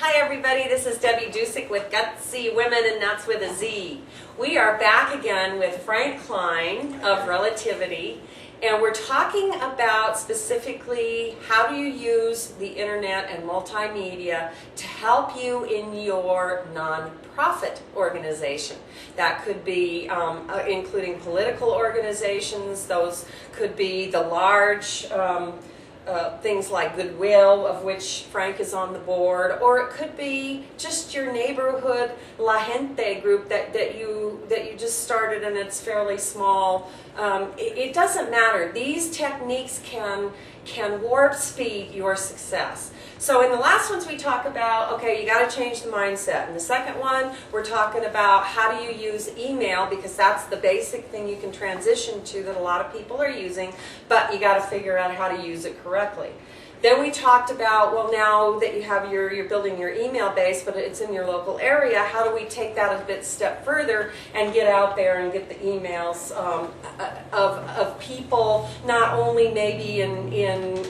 Hi everybody, this is Debbie Ducic with GutZy Women and Nuts with a Z. We are back again with Frank Klein of Relativity, and we're talking about specifically how do you use the internet and multimedia to help you in your nonprofit organization. That could be including political organizations, those could be the large things like Goodwill, of which Frank is on the board, or it could be just your neighborhood La Gente group that you just started and it's fairly small. It doesn't matter. These techniques can warp speed your success. So in the last ones we talk about, okay, you got to change the mindset. In the second one, we're talking about how do you use email, because that's the basic thing you can transition to that a lot of people are using, but you got to figure out how to use it correctly. Then we talked about, well, now that you have you're building your email base, but it's in your local area, how do we take that a step further and get out there and get the emails of people, not only maybe in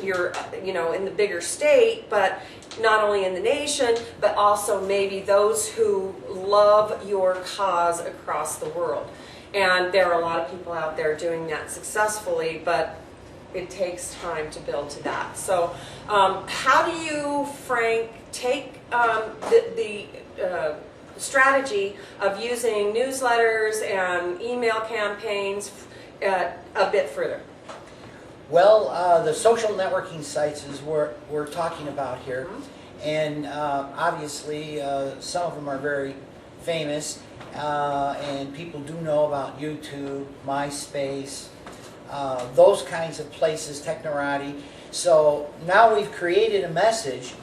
your, in the bigger state, but not only in the nation, but also maybe those who love your cause across the world. And there are a lot of people out there doing that successfully, but it takes time to build to that. So how do you, Frank, take the strategy of using newsletters and email campaigns a bit further? Well, the social networking sites is what we're talking about here. And obviously some of them are very famous, and people do know about YouTube, MySpace, those kinds of places, Technorati. So now we've created a message.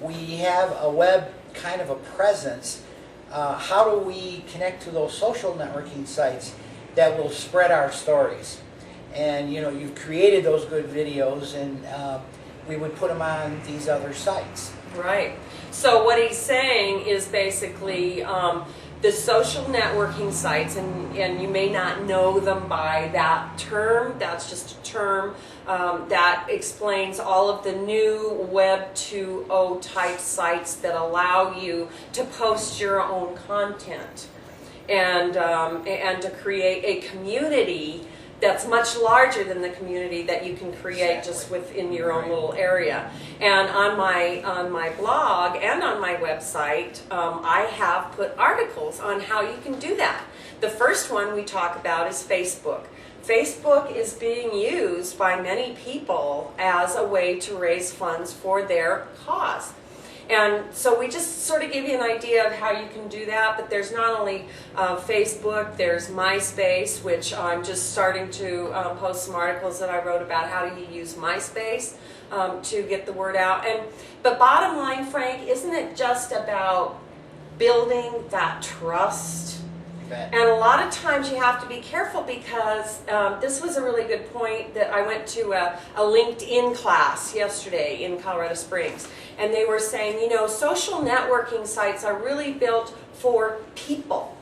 We have a web kind of a presence. How do we connect to those social networking sites that will spread our stories? And you've created those good videos, and we would put them on these other sites. Right. So what he's saying is basically the social networking sites, and you may not know them by that term, that's just a term that explains all of the new Web 2.0 type sites that allow you to post your own content and to create a community that's much larger than the community that you can create just within your own little area. And on my blog and on my website, I have put articles on how you can do that. The first one we talk about is Facebook. Facebook is being used by many people as a way to raise funds for their cause. And so we just sort of give you an idea of how you can do that, but there's not only Facebook, there's MySpace, which I'm just starting to post some articles that I wrote about how do you use MySpace to get the word out. But bottom line, Frank, isn't it just about building that trust? And a lot of times you have to be careful, because this was a really good point that I went to a LinkedIn class yesterday in Colorado Springs, and they were saying, social networking sites are really built for people,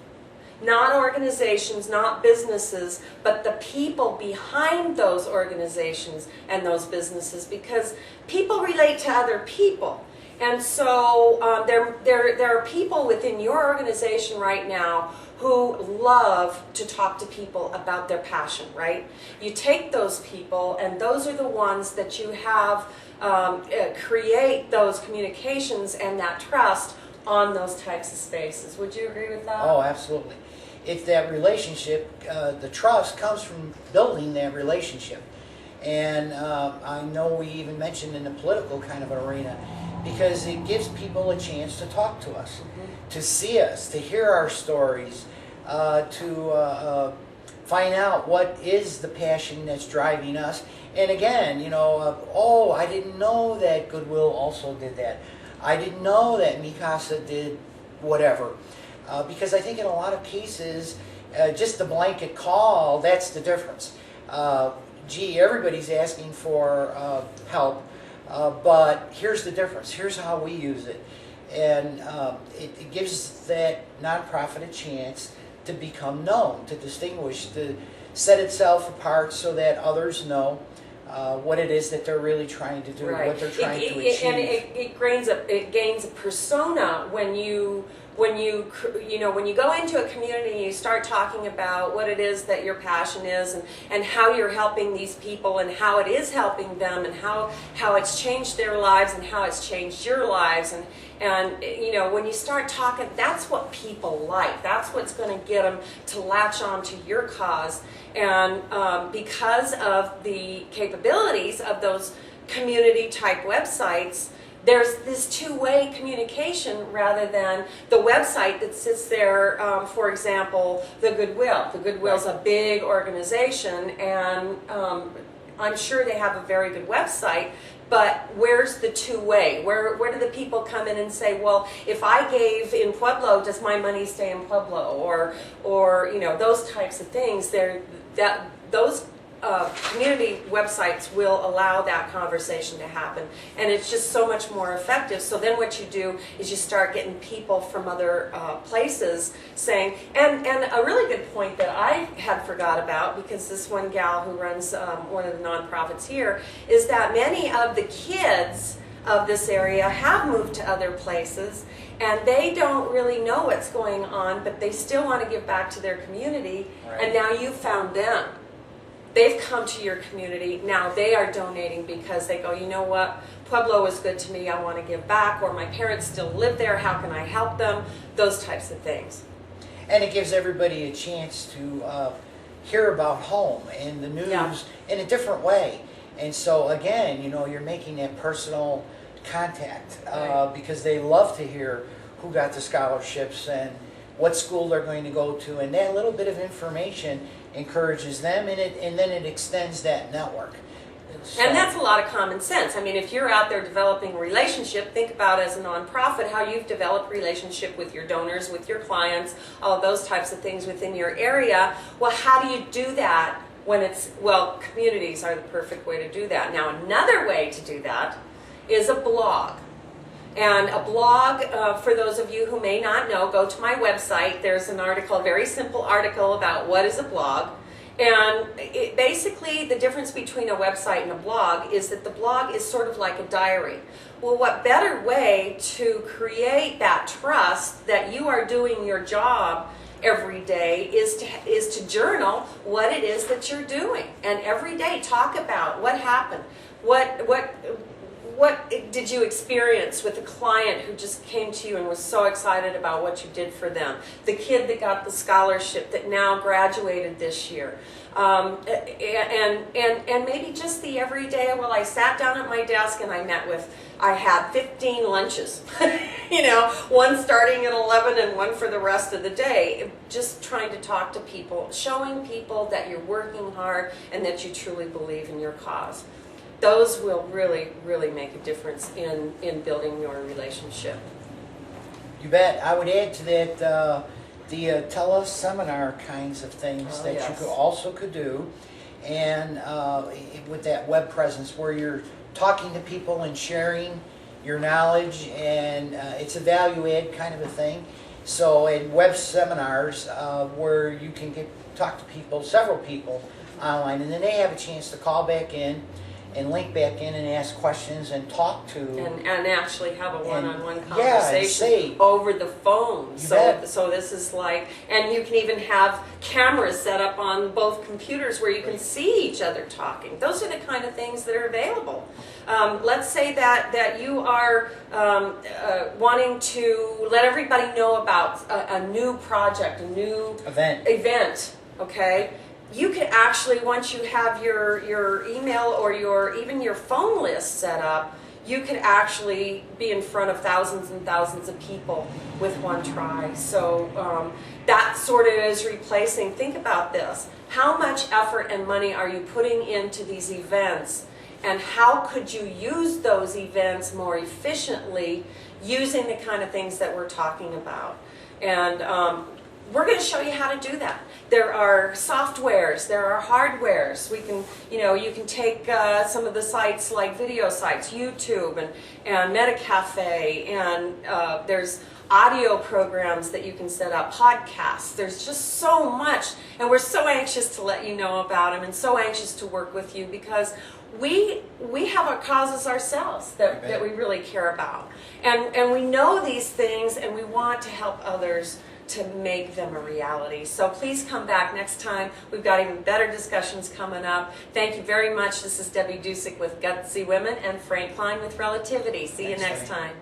not organizations, not businesses, but the people behind those organizations and those businesses, because people relate to other people. And so there are people within your organization right now who love to talk to people about their passion, right? You take those people, and those are the ones that you have create those communications and that trust on those types of spaces. Would you agree with that? Oh, absolutely. If that relationship, the trust comes from building that relationship. And I know we even mentioned in the political kind of arena, because it gives people a chance to talk to us, to see us, to hear our stories, to find out what is the passion that's driving us. And again, oh, I didn't know that Goodwill also did that. I didn't know that Mikasa did whatever. Because I think in a lot of cases, just the blanket call, that's the difference. Gee, everybody's asking for help. But here's the difference. Here's how we use it. And it gives that nonprofit a chance to become known, to distinguish, to set itself apart so that others know what it is that they're really trying to do, what they're trying to achieve. And it gains a persona when you go into a community and you start talking about what it is that your passion is, and how you're helping these people, and how it is helping them, and how it's changed their lives, and how it's changed your lives, and when you start talking, that's what people like. That's what's going to get them to latch on to your cause. And because of the capabilities of those community type websites, there's this two-way communication rather than the website that sits there. For example, the Goodwill. The Goodwill's a big organization, and I'm sure they have a very good website. But where's the two-way? Where do the people come in and say, well, if I gave in Pueblo, does my money stay in Pueblo? Or those types of things. Those community websites will allow that conversation to happen, and it's just so much more effective. So then what you do is you start getting people from other places saying, and a really good point that I had forgot about, because this one gal who runs one of the nonprofits here, is that many of the kids of this area have moved to other places, and they don't really know what's going on, but they still want to give back to their community. Right. And now you found them. They've come to your community. Now they are donating because they go, you know what, Pueblo was good to me, I want to give back, or my parents still live there, how can I help them? Those types of things. And it gives everybody a chance to hear about home and the news in a different way. And so again, you're making that personal contact because they love to hear who got the scholarships and what school they're going to go to, and that little bit of information encourages them, and then it extends that network. So, and that's a lot of common sense. I mean, if you're out there developing a relationship, think about as a nonprofit how you've developed relationship with your donors, with your clients, all those types of things within your area. Well, how do you do that when communities are the perfect way to do that. Now, another way to do that is a blog. And a blog, for those of you who may not know, go to my website. There's an article, a very simple article about what is a blog. And basically, the difference between a website and a blog is that the blog is sort of like a diary. Well, what better way to create that trust that you are doing your job every day is to journal what it is that you're doing. And every day talk about what happened, what did you experience with a client who just came to you and was so excited about what you did for them? The kid that got the scholarship that now graduated this year. And maybe just the everyday, well, I sat down at my desk and I had 15 lunches, one starting at 11 and one for the rest of the day. Just trying to talk to people, showing people that you're working hard and that you truly believe in your cause. Those will really, really make a difference in building your relationship. You bet. I would add to that the teleseminar kinds of things that you could do, and with that web presence where you're talking to people and sharing your knowledge, and it's a value add kind of a thing. So in web seminars where you can talk to people, several people online, and then they have a chance to call back in and link back in and ask questions and talk to and actually have a one-on-one conversation over the phone. So this is like, and you can even have cameras set up on both computers where you can see each other talking. Those are the kind of things that are available. Let's say that you are wanting to let everybody know about a new project, a new event, okay? You could actually, once you have your email or even your phone list set up, you could actually be in front of thousands and thousands of people with one try. So that sort of is replacing, think about this, how much effort and money are you putting into these events, and how could you use those events more efficiently using the kind of things that we're talking about? And we're going to show you how to do that. There are softwares, there are hardwares. We can, you can take some of the sites like video sites, YouTube and Metacafe, and there's audio programs that you can set up, podcasts. There's just so much, and we're so anxious to let you know about them and so anxious to work with you because we have our causes ourselves that we really care about. And we know these things and we want to help others to make them a reality. So please come back next time. We've got even better discussions coming up. Thank you very much. This is Debbie Ducic with GutZy Women and Frank Klein with Relativity. See you next time.